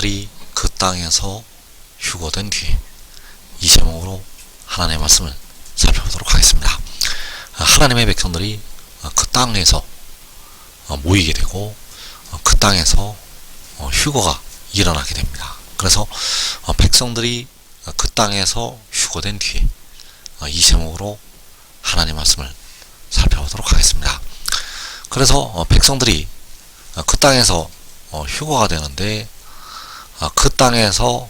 백성들이 그 땅에서 휴거된 뒤에, 이 제목으로 하나님의 말씀을 살펴보도록 하겠습니다. 하나님의 백성들이 그 땅에서 모이게 되고 그 땅에서 휴거가 일어나게 됩니다. 그래서 백성들이 그 땅에서 휴거된 뒤에, 이 제목으로 하나님의 말씀을 살펴보도록 하겠습니다. 그래서 백성들이 그 땅에서 휴거가 되는데, 그 땅에서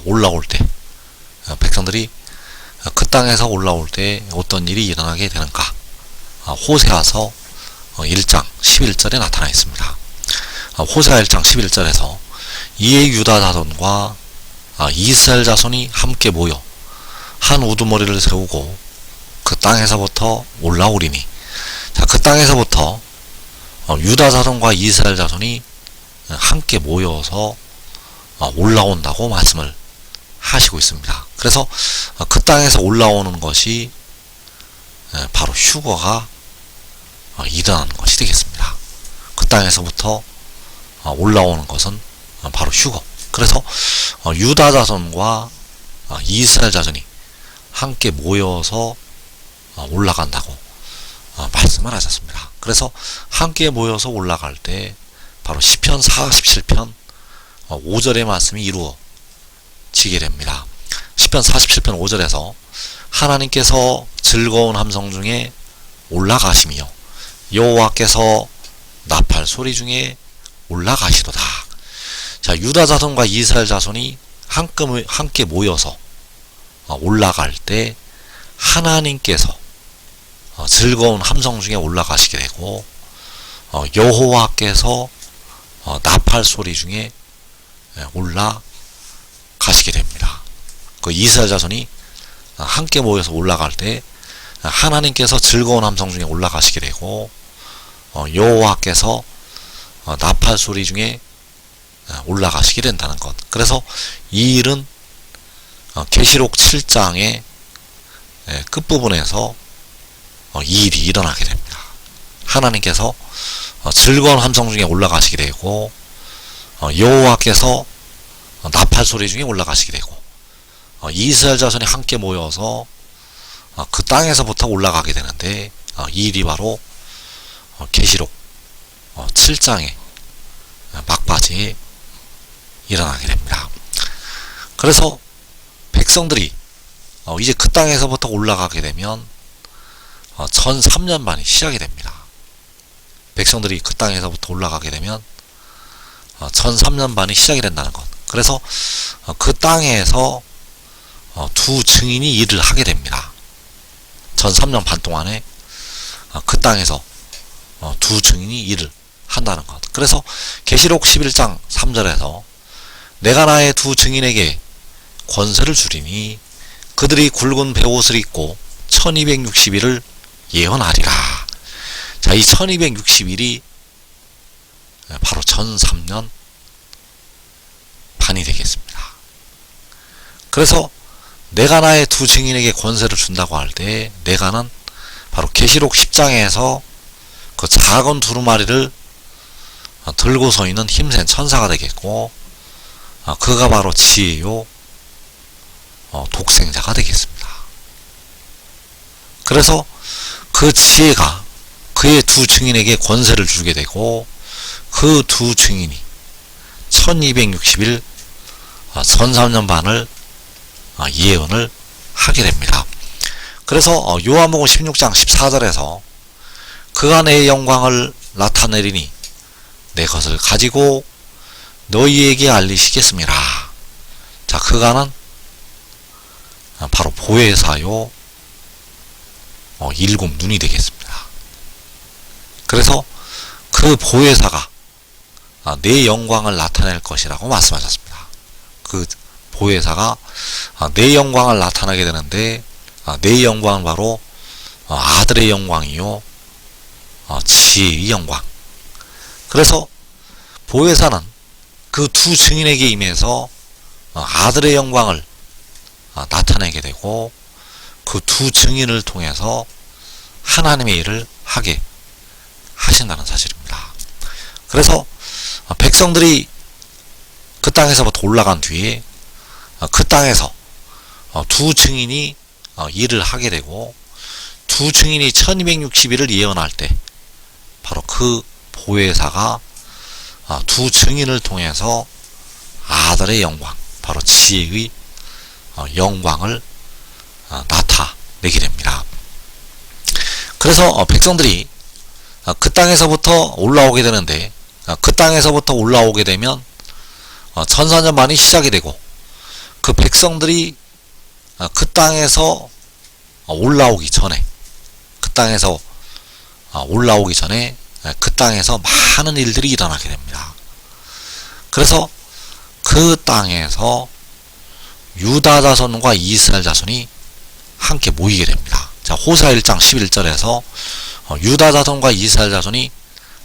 올라올 때, 백성들이 그 땅에서 올라올 때 어떤 일이 일어나게 되는가, 호세아서 1장 11절에 나타나 있습니다. 호세아 1장 11절에서 이에 유다 자손과 이스라엘 자손이 함께 모여 한 우두머리를 세우고 그 땅에서부터 올라오리니, 그 땅에서부터 유다 자손과 이스라엘 자손이 함께 모여서 올라온다고 말씀을 하시고 있습니다. 그래서 그 땅에서 올라오는 것이 바로 휴거가 일어나는 것이 되겠습니다. 그 땅에서부터 올라오는 것은 바로 휴거. 그래서 유다 자손과 이스라엘 자손이 함께 모여서 올라간다고 말씀을 하셨습니다. 그래서 함께 모여서 올라갈 때 바로 시편 47편 5절의 말씀이 이루어지게 됩니다. 시편 47편 5절에서 하나님께서 즐거운 함성 중에 올라가시며 여호와께서 나팔 소리 중에 올라가시도다. 자, 유다 자손과 이스라엘 자손이 함께 모여서 올라갈 때 하나님께서 즐거운 함성 중에 올라가시게 되고, 여호와께서 나팔 소리 중에 올라가시게 됩니다. 그 이스라엘 자손이 함께 모여서 올라갈 때 하나님께서 즐거운 함성 중에 올라가시게 되고, 여호와께서 나팔 소리 중에 올라가시게 된다는 것. 그래서 이 일은 계시록 7장의 끝부분에서 이 일이 일어나게 됩니다. 하나님께서 즐거운 함성 중에 올라가시게 되고, 여호와께서 나팔 소리 중에 올라가시게 되고, 이스라엘 자손이 함께 모여서 그 땅에서부터 올라가게 되는데, 이 일이 바로 계시록 7장의 막바지에 일어나게 됩니다. 그래서 백성들이 이제 그 땅에서부터 올라가게 되면 1003년반이 시작이 됩니다. 백성들이 그 땅에서부터 올라가게 되면 1003년반이 시작이 된다는 것. 그래서 그 땅에서 두 증인이 일을 하게 됩니다. 1003년 반 동안에 그 땅에서 두 증인이 일을 한다는 것. 그래서 계시록 11장 3절에서 내가 나의 두 증인에게 권세를 주리니 그들이 굵은 베옷을 입고 1260일을 예언하리라. 자, 이 1260일이 바로 1003년 반이 되겠습니다. 그래서 내가 나의 두 증인에게 권세를 준다고 할 때, 내가는 바로 계시록 10장에서 그 작은 두루마리를 들고 서 있는 힘센 천사가 되겠고, 그가 바로 지혜요 독생자가 되겠습니다. 그래서 그 지혜가 그의 두 증인에게 권세를 주게 되고, 그 두 증인이 1260일 1003년 반을 예언을 하게 됩니다. 그래서 요한복음 16장 14절에서 그가 내 영광을 나타내리니 내 것을 가지고 너희에게 알리시겠습니다. 자, 그가는 바로 보혜사요 일곱 눈이 되겠습니다. 그래서 그 보혜사가 내 영광을 나타낼 것이라고 말씀하셨습니다. 그 보혜사가 내 영광을 나타나게 되는데, 내 영광은 바로 아들의 영광이요 지혜의 영광. 그래서 보혜사는 그 두 증인에게 임해서 아들의 영광을 나타내게 되고, 그 두 증인을 통해서 하나님의 일을 하게 하신다는 사실입니다. 그래서 백성들이 그 땅에서부터 올라간 뒤에 그 땅에서 두 증인이 일을 하게 되고, 두 증인이 1260일을 예언할 때 바로 그 보혜사가 두 증인을 통해서 아들의 영광, 바로 지혜의 영광을 나타내게 됩니다. 그래서 백성들이 그 땅에서부터 올라오게 되는데, 그 땅에서부터 올라오게 되면 천사년만이 시작이 되고, 그 백성들이 그 땅에서 올라오기 전에, 그 땅에서 올라오기 전에 그 땅에서 많은 일들이 일어나게 됩니다. 그래서 그 땅에서 유다 자손과 이스라엘 자손이 함께 모이게 됩니다. 자, 호세아 1장 11절에서 유다 자손과 이스라엘 자손이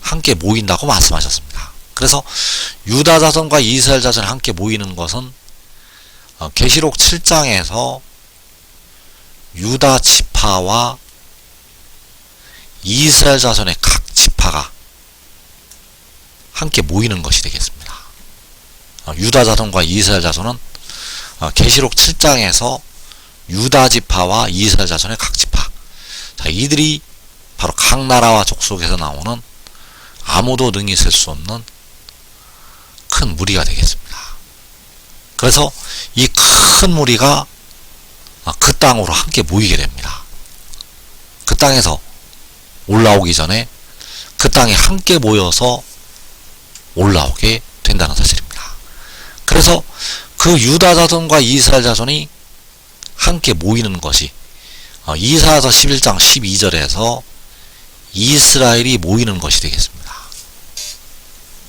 함께 모인다고 말씀하셨습니다. 그래서 유다 자손과 이스라엘 자손이 함께 모이는 것은 계시록 7장에서 유다 지파와 이스라엘 자손의 각 지파가 함께 모이는 것이 되겠습니다. 유다 자손과 이스라엘 자손은 계시록 7장에서 유다 지파와 이스라엘 자손의 각 지파, 자, 이들이 바로 각 나라와 족속에서 나오는 아무도 능히 셀 수 없는 큰 무리가 되겠습니다. 그래서 이 큰 무리가 그 땅으로 함께 모이게 됩니다. 그 땅에서 올라오기 전에 그 땅에 함께 모여서 올라오게 된다는 사실입니다. 그래서 그 유다 자손과 이스라엘 자손이 함께 모이는 것이 이사야서 11장 12절에서 이스라엘이 모이는 것이 되겠습니다.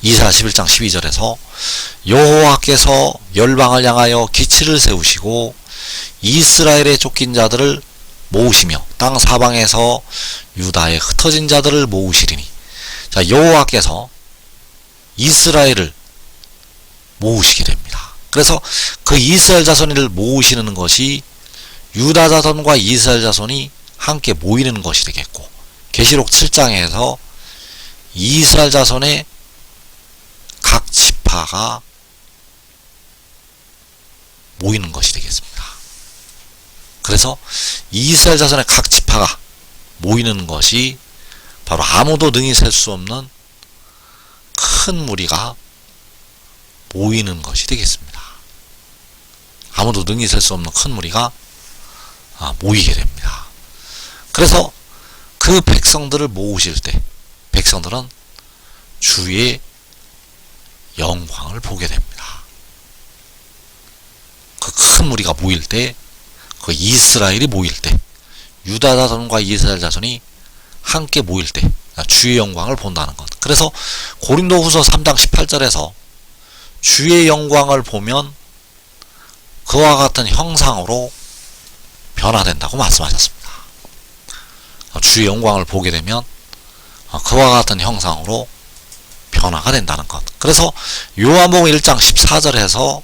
이사야 11장 12절에서 여호와께서 열방을 향하여 기치를 세우시고 이스라엘의 쫓긴 자들을 모으시며 땅 사방에서 유다의 흩어진 자들을 모으시리니, 자, 여호와께서 이스라엘을 모으시게 됩니다. 그래서 그 이스라엘 자손을 모으시는 것이 유다 자손과 이스라엘 자손이 함께 모이는 것이 되겠고, 계시록 7장에서 이스라엘 자손의 각 지파가 모이는 것이 되겠습니다. 그래서 이스라엘 자손의 각 지파가 모이는 것이 바로 아무도 능히 셀 수 없는 큰 무리가 모이는 것이 되겠습니다. 아무도 능히 셀 수 없는 큰 무리가 모이게 됩니다. 그래서 그 백성들을 모으실 때 백성들은 주의 영광을 보게 됩니다. 그 큰 무리가 모일 때, 그 이스라엘이 모일 때, 유다 자손과 이스라엘 자손이 함께 모일 때 주의 영광을 본다는 것. 그래서 고린도후서 3장 18절에서 주의 영광을 보면 그와 같은 형상으로 변화된다고 말씀하셨습니다. 주의 영광을 보게 되면 그와 같은 형상으로 변화가 된다는 것. 그래서 요한복음 1장 14절에서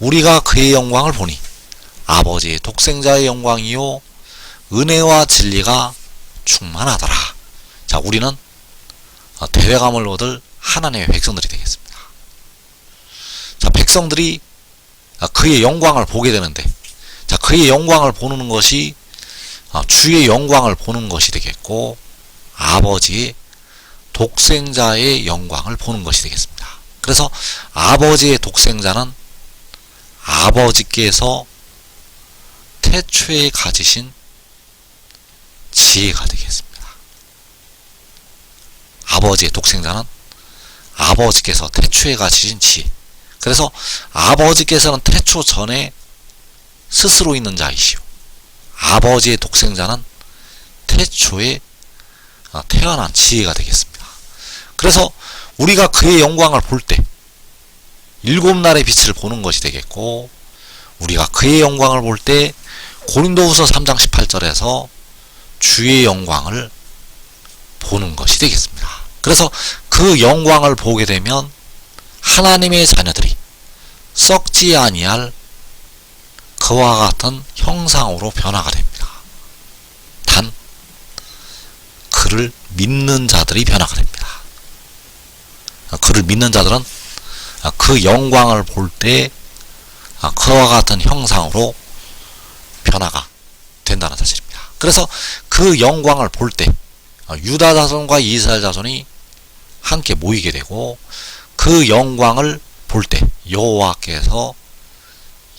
우리가 그의 영광을 보니 아버지의 독생자의 영광이요 은혜와 진리가 충만하더라. 자, 우리는 대회감을 얻을 하나님의 백성들이 되겠습니다. 자, 백성들이 그의 영광을 보게 되는데, 자, 그의 영광을 보는 것이 주의 영광을 보는 것이 되겠고, 아버지의 독생자의 영광을 보는 것이 되겠습니다. 그래서 아버지의 독생자는 아버지께서 태초에 가지신 지혜가 되겠습니다. 아버지의 독생자는 아버지께서 태초에 가지신 지혜. 그래서 아버지께서는 태초 전에 스스로 있는 자이시오. 아버지의 독생자는 태초에 태어난 지혜가 되겠습니다. 그래서 우리가 그의 영광을 볼 때 일곱 날의 빛을 보는 것이 되겠고, 우리가 그의 영광을 볼 때 고린도후서 3장 18절에서 주의 영광을 보는 것이 되겠습니다. 그래서 그 영광을 보게 되면 하나님의 자녀들이 썩지 아니할 그와 같은 형상으로 변화가 됩니다. 단 그를 믿는 자들이 변화가 됩니다. 그를 믿는 자들은 그 영광을 볼 때 그와 같은 형상으로 변화가 된다는 사실입니다. 그래서 그 영광을 볼 때 유다 자손과 이스라엘 자손이 함께 모이게 되고, 그 영광을 볼 때 여호와께서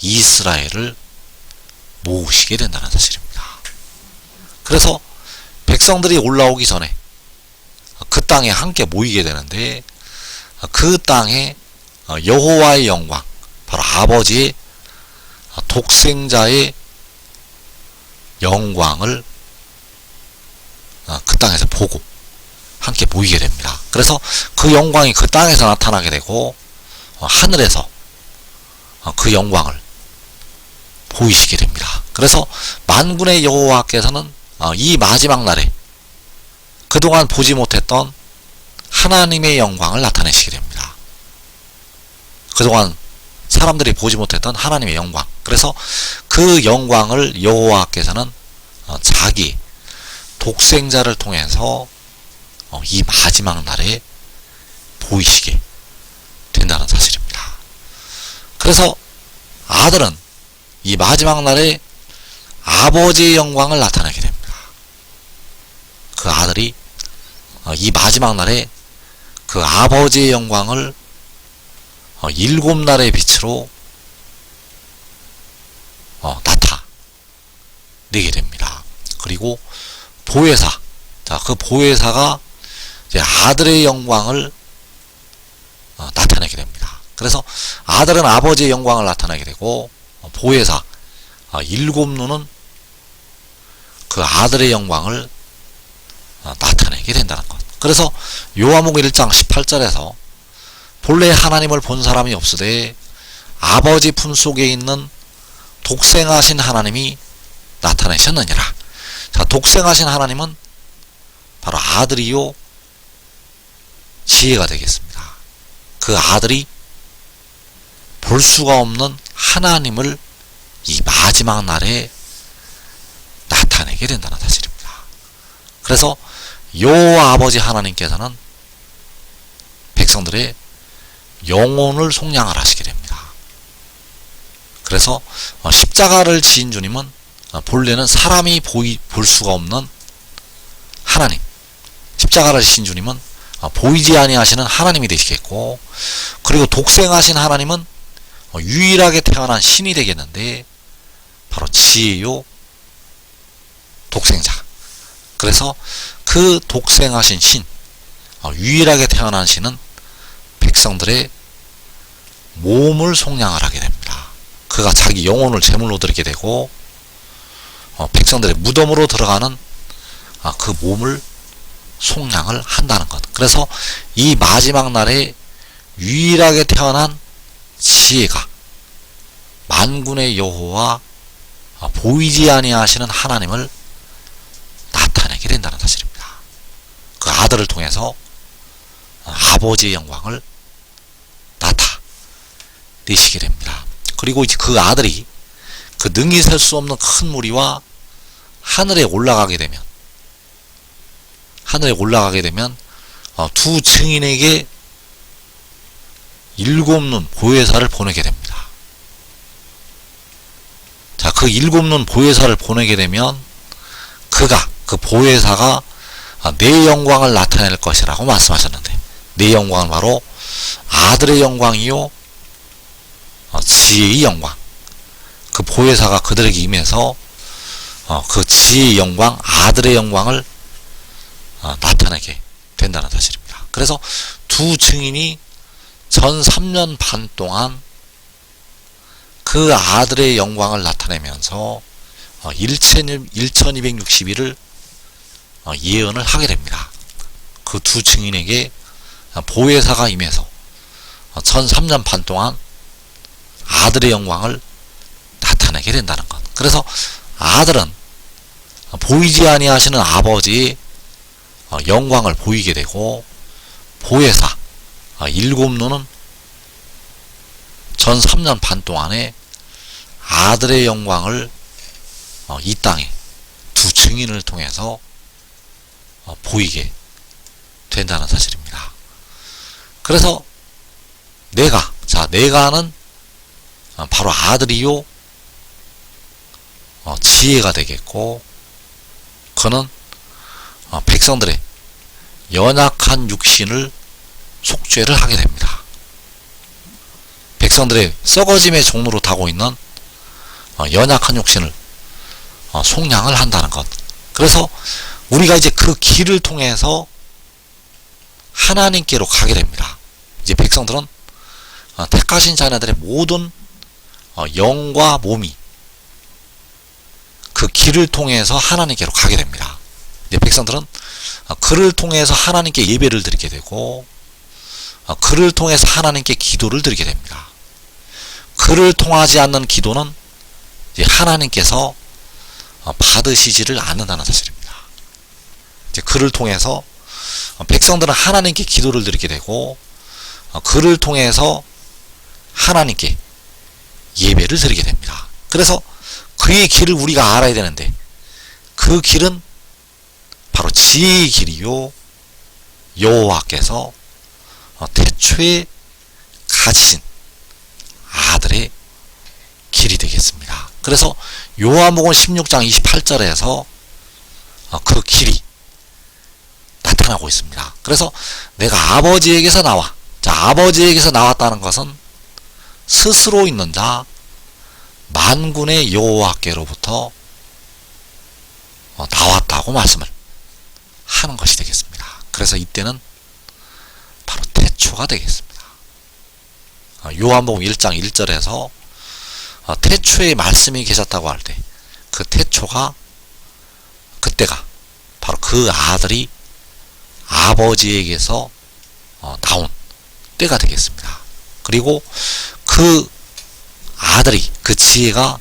이스라엘을 모으시게 된다는 사실입니다. 그래서 백성들이 올라오기 전에 그 땅에 함께 모이게 되는데, 그 땅에 여호와의 영광, 바로 아버지의 독생자의 영광을 그 땅에서 보고 함께 모이게 됩니다. 그래서 그 영광이 그 땅에서 나타나게 되고, 하늘에서 그 영광을 보이시게 됩니다. 그래서 만군의 여호와께서는 이 마지막 날에 그동안 보지 못했던 하나님의 영광을 나타내시게 됩니다. 그동안 사람들이 보지 못했던 하나님의 영광. 그래서 그 영광을 여호와께서는 자기 독생자를 통해서 이 마지막 날에 보이시게 된다는 사실입니다. 그래서 아들은 이 마지막 날에 아버지의 영광을 나타내게 됩니다. 그 아들이 이 마지막 날에 그 아버지의 영광을 7날의 빛으로 나타내게 됩니다. 그리고 보혜사, 그 보혜사가 이제 아들의 영광을 나타내게 됩니다. 그래서 아들은 아버지의 영광을 나타내게 되고, 보혜사 7눈은 그 아들의 영광을 나타내게 된다는 것. 그래서 요한복음 1장 18절에서 본래 하나님을 본 사람이 없으되 아버지 품속에 있는 독생하신 하나님이 나타내셨느니라. 자, 독생하신 하나님은 바로 아들이요 지혜가 되겠습니다. 그 아들이 볼 수가 없는 하나님을 이 마지막 날에 나타내게 된다는 사실입니다. 그래서 여호와 아버지 하나님께서는 백성들의 영혼을 속량을 하시게 됩니다. 그래서 십자가를 지은 주님은 본래는 사람이 볼 수가 없는 하나님, 십자가를 지신 주님은 보이지 아니하시는 하나님이 되시겠고, 그리고 독생하신 하나님은 유일하게 태어난 신이 되겠는데 바로 지혜요 독생자. 그래서 그 독생하신 신, 유일하게 태어난 신은 백성들의 몸을 속량을 하게 됩니다. 그가 자기 영혼을 제물로 드리게 되고, 백성들의 무덤으로 들어가는 그 몸을 속량을 한다는 것. 그래서 이 마지막 날에 유일하게 태어난 지혜가 만군의 여호와 보이지 아니하시는 하나님을 나타내게 된다는 사실입니다. 그 아들을 통해서 아버지의 영광을 나타내시게 됩니다. 그리고 이제 그 아들이 그 능히 셀 수 없는 큰 무리와 하늘에 올라가게 되면 두 증인에게 7눈 보혜사를 보내게 됩니다. 자, 그 7눈 보혜사를 보내게 되면 그 보혜사가 내 영광을 나타낼 것이라고 말씀하셨는데, 내 영광은 바로 아들의 영광이요 지혜의 영광. 그 보혜사가 그들에게 임해서 그 지혜의 영광, 아들의 영광을 나타내게 된다는 사실입니다. 그래서 두 증인이 전 3년 반 동안 그 아들의 영광을 나타내면서 1260일을 예언을 하게 됩니다. 그 두 증인에게 보혜사가 임해서 전 3년 반 동안 아들의 영광을 나타내게 된다는 것. 그래서 아들은 보이지 아니하시는 아버지의 영광을 보이게 되고, 보혜사 7눈은 전 3년 반 동안에 아들의 영광을 이 땅에 두 증인을 통해서 보이게 된다는 사실입니다. 그래서 내가 내가는 바로 아들이요 지혜가 되겠고, 그는 백성들의 연약한 육신을 속죄를 하게 됩니다. 백성들의 썩어짐의 종로로 타고 있는 연약한 육신을 속량을 한다는 것. 그래서 우리가 이제 그 길을 통해서 하나님께로 가게 됩니다. 이제 백성들은 택하신 자녀들의 모든 영과 몸이 그 길을 통해서 하나님께로 가게 됩니다. 이제 백성들은 그를 통해서 하나님께 예배를 드리게 되고, 그를 통해서 하나님께 기도를 드리게 됩니다. 그를 통하지 않는 기도는 이제 하나님께서 받으시지를 않는다는 사실입니다. 이제 그를 통해서 백성들은 하나님께 기도를 드리게 되고, 그를 통해서 하나님께 예배를 드리게 됩니다. 그래서 그의 길을 우리가 알아야 되는데, 그 길은 바로 지혜의 길이요 여호와께서 태초에 가지신 아들의 길이 되겠습니다. 그래서 요한복음 16장 28절에서 그 길이 나타나고 있습니다. 그래서 내가 아버지에게서 나와, 자, 아버지에게서 나왔다는 것은 스스로 있는 자 만군의 여호와께로부터 나왔다고 말씀을 하는 것이 되겠습니다. 그래서 이때는 바로 태초가 되겠습니다. 요한복음 1장 1절에서 태초에 말씀이 계셨다고 할 때, 그 태초가, 그때가 바로 그 아들이 아버지에게서 나온 때가 되겠습니다. 그리고 그 아들이, 그 지혜가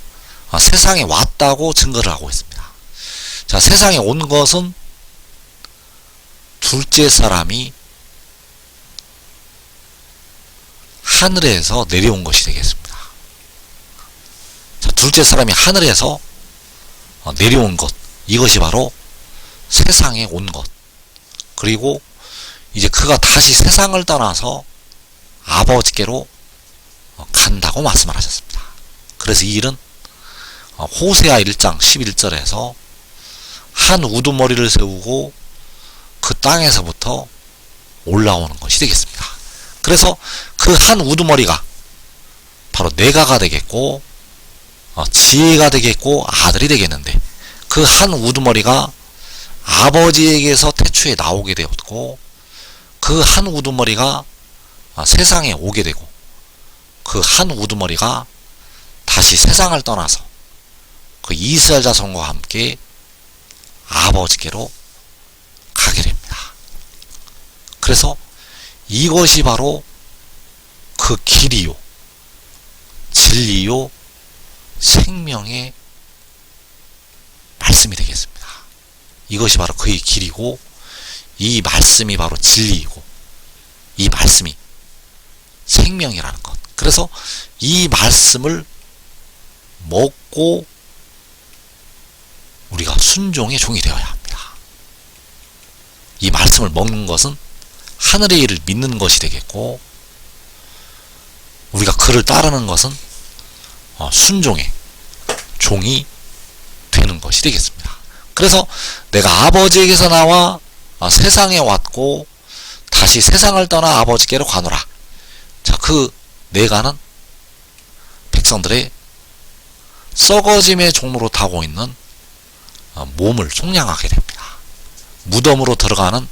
세상에 왔다고 증거를 하고 있습니다. 자, 세상에 온 것은 둘째 사람이 하늘에서 내려온 것이 되겠습니다. 자, 둘째 사람이 하늘에서 내려온 것, 이것이 바로 세상에 온 것. 그리고 이제 그가 다시 세상을 떠나서 아버지께로 간다고 말씀을 하셨습니다. 그래서 이 일은 호세아 1장 11절에서 한 우두머리를 세우고 그 땅에서부터 올라오는 것이 되겠습니다. 그래서 그 한 우두머리가 바로 내가가 되겠고, 지혜가 되겠고, 아들이 되겠는데, 그 한 우두머리가 아버지에게서 태초에 나오게 되었고, 그 한 우두머리가 세상에 오게 되고, 그 한 우두머리가 다시 세상을 떠나서 그 이스라엘 자손과 함께 아버지께로 가게 됩니다. 그래서 이것이 바로 그 길이요 진리요 생명의 말씀이 되겠습니다. 이것이 바로 그의 길이고, 이 말씀이 바로 진리이고, 이 말씀이 생명이라는 것. 그래서 이 말씀을 먹고 우리가 순종의 종이 되어야 합니다. 이 말씀을 먹는 것은 하늘의 일을 믿는 것이 되겠고, 우리가 그를 따르는 것은 순종의 종이 되는 것이 되겠습니다. 그래서 내가 아버지에게서 나와 세상에 왔고 다시 세상을 떠나 아버지께로 가노라. 자, 그 내가는 백성들의 썩어짐의 종로로 타고 있는 몸을 속량하게 됩니다. 무덤으로 들어가는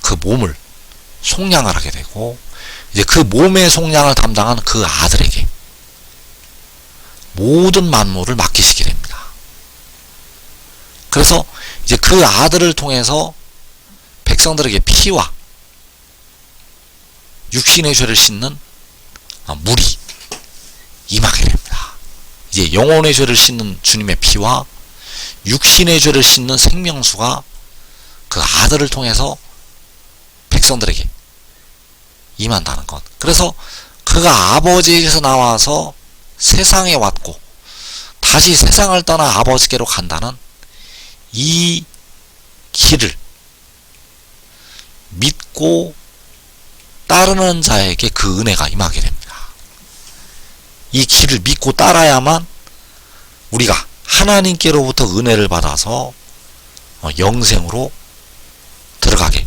그 몸을 속량을 하게 되고, 이제 그 몸의 속량을 담당한 그 아들에게 모든 만물을 맡기시게 됩니다. 그래서 이제 그 아들을 통해서 백성들에게 피와 육신의 죄를 씻는 물이 임하게 됩니다. 이제 영혼의 죄를 씻는 주님의 피와 육신의 죄를 씻는 생명수가 그 아들을 통해서 백성들에게 임한다는 것. 그래서 그가 아버지에게서 나와서 세상에 왔고 다시 세상을 떠나 아버지께로 간다는 이 길을 믿고 따르는 자에게 그 은혜가 임하게 됩니다. 이 길을 믿고 따라야만 우리가 하나님께로부터 은혜를 받아서 영생으로 들어가게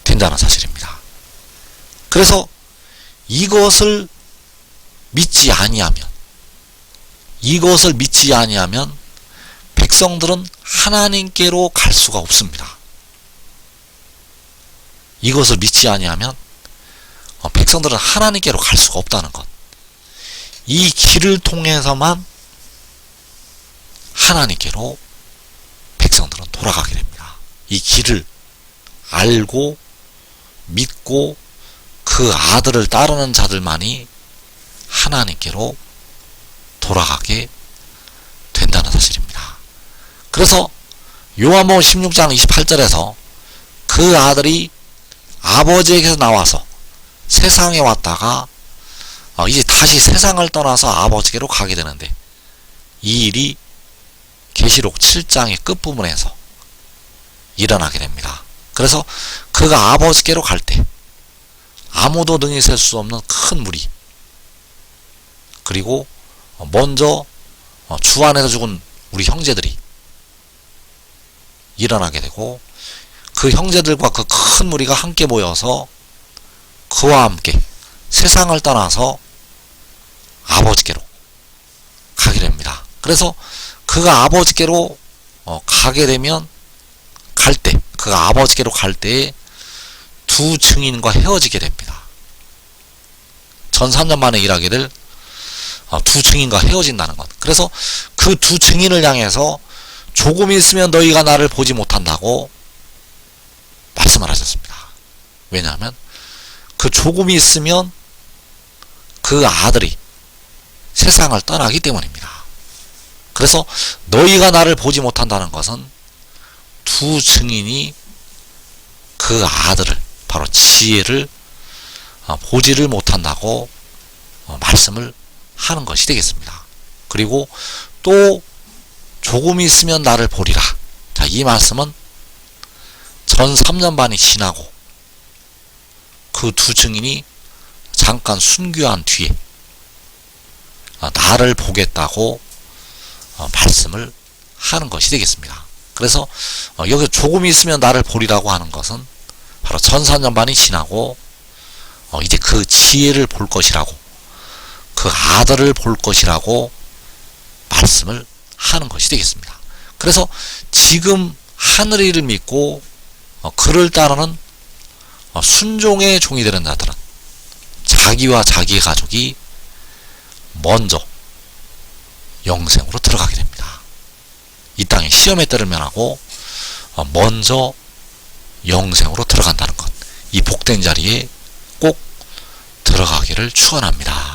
된다는 사실입니다. 그래서 이것을 믿지 아니하면 백성들은 하나님께로 갈 수가 없습니다. 이것을 믿지 아니하면 백성들은 하나님께로 갈 수가 없다는 것. 이 길을 통해서만 하나님께로 백성들은 돌아가게 됩니다. 이 길을 알고 믿고 그 아들을 따르는 자들만이 하나님께로 돌아가게 된다는 사실입니다. 그래서 요한복음 16장 28절에서 그 아들이 아버지에게서 나와서 세상에 왔다가 이제 다시 세상을 떠나서 아버지께로 가게 되는데, 이 일이 계시록 7장의 끝부분에서 일어나게 됩니다. 그래서 그가 아버지께로 갈 때 아무도 능히 셀 수 없는 큰 물이, 그리고 먼저 주 안에서 죽은 우리 형제들이 일어나게 되고, 그 형제들과 그 큰 무리가 함께 모여서 그와 함께 세상을 떠나서 아버지께로 가게 됩니다. 그래서 그가 아버지께로 가게 되면, 그가 아버지께로 갈 때에 두 증인과 헤어지게 됩니다. 전 3년 만에 일하게 될 두 증인과 헤어진다는 것. 그래서 그 두 증인을 향해서 조금 있으면 너희가 나를 보지 못한다고 말씀을 하셨습니다. 왜냐하면 그 조금이 있으면 그 아들이 세상을 떠나기 때문입니다. 그래서 너희가 나를 보지 못한다는 것은 두 증인이 그 아들을, 바로 지혜를 보지를 못한다고 말씀을 하는 것이 되겠습니다. 그리고 또 조금 있으면 나를 보리라. 자, 이 말씀은 전 3년 반이 지나고 그 두 증인이 잠깐 순교한 뒤에 나를 보겠다고 말씀을 하는 것이 되겠습니다. 그래서 여기 조금 있으면 나를 보리라고 하는 것은 바로 전 4년 반이 지나고 이제 그 지혜를 볼 것이라고, 그 아들을 볼 것이라고 말씀을 하는 것이 되겠습니다. 그래서 지금 하늘의 일을 믿고 그를 따르는 순종의 종이 되는 자들은 자기와 자기의 가족이 먼저 영생으로 들어가게 됩니다. 이 땅의 시험의 때를 면하고 먼저 영생으로 들어간다는 것, 이 복된 자리에 꼭 들어가기를 축원합니다.